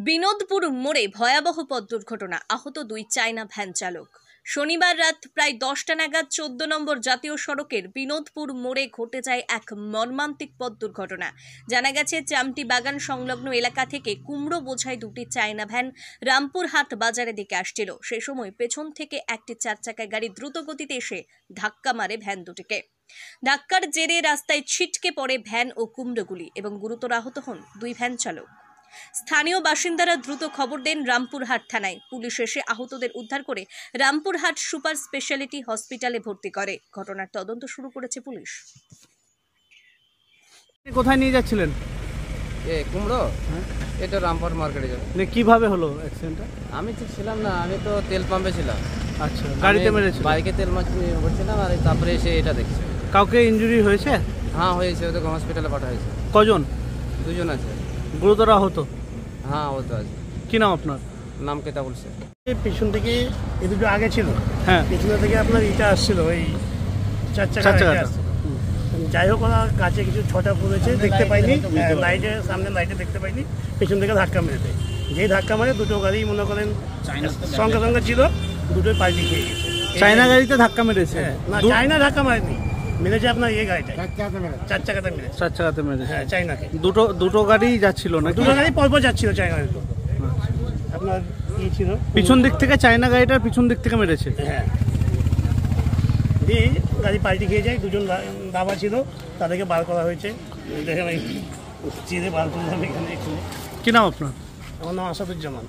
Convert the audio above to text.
বিনোদপুর মোড়ে ভয়াবহ পথ দুর্ঘটনা, আহত দুই চায়না ভ্যান চালক। শনিবার রাত প্রায় 10টা নাগাদ 14 নম্বর জাতীয় সড়কের বিনোদপুর মোড়ে ঘটে যায় এক মর্মান্তিক পথ দুর্ঘটনা। জানা গেছে, চামটি বাগান সংলগ্ন এলাকা থেকে কুমড়ো বোঝাই দুটি চায়না ভ্যান রামপুরহাট বাজারের দিকে আসছিল। সেই সময় পেছন থেকে একটি 4 চাকায় গাড়ি দ্রুত গতিতে এসে ধাক্কা মারে ভ্যান দুটিকে। ধাক্কার জেরে রাস্তায় ছিটকে পড়ে ভ্যান ও কুমড়োগুলি এবং গুরুতর আহত হন দুই ভ্যান চালক। স্থানীয় বাসিন্দারা দ্রুত খবর দেন রামপুরহাট থানায়। পুলিশ এসে আহতদের উদ্ধার করে রামপুরহাট সুপার স্পেশালিটি হসপিটালে ভর্তি করে। ঘটনার তদন্ত শুরু করেছে পুলিশ। কোথায় নিয়ে যাচ্ছিলেন? কুমড়ো, এটা রামপুর মার্কেটে যাবে। কিভাবে হলো অ্যাক্সিডেন্টটা? আমি ঠিক ছিলাম না, আমি তো তেল পাম্পে ছিলাম। আচ্ছা, গাড়িতে মেরেছিল? বাইকে তেল ভরছিলাম, আর তারপরে এসে এটা দেখছি। কাউকে ইনজুরি হয়েছে? হ্যাঁ হয়েছে, ওদেরকে হসপিটালে পাঠা হয়েছে। কজন? দুজন আছে। গুরুতর আহত? হ্যাঁ ও তো আছে। কি নাম আপনার? নাম কেতা বলছে। পেছন থেকে এই দুটো আগে ছিল, হ্যাঁ, পেছনে থেকে আপনার এটা আসছিল, ওই 4 চাকা। যাই হোক, ওরা কাছে কিছু ছটা পড়েছে, দেখতে পাইনি, লাইটের সামনে লাইটে দেখতে পাইনি, পেছন থেকে ধাক্কা মেরেছে। যেই ধাক্কা মারে দুটো গাড়ি মনে করেন সঙ্গে সঙ্গে ছিল, দুটোই পাল্টি খেয়ে গেছে। চায়না গাড়িতে ধাক্কা মেরেছে? না, চায়না ধাক্কা মারেনি, মেরেছে আপনার এই গাড়িটা 4 চাকাতে মেরেছে। 4 চাকাতে মেরেছে? হ্যাঁ, চায়নাকে। দুটো গাড়ি যাচ্ছিল না? দুটো গাড়ি পরপর যাচ্ছিল চায়না। আপনার কি ছিল, পিছন দিক থেকে চায়না গাড়িটার পিছন দিক থেকে মেরেছে? হ্যাঁ, দিয়ে গাড়ি পাল্টি খেয়ে যায়। দুজন দাবা ছিল, তাদেরকে বার করা হয়েছে। দেখেন, চিনে বার করলাম এখানে। কি নাম আপনার? আমার নাম আসাদুজ্জামান।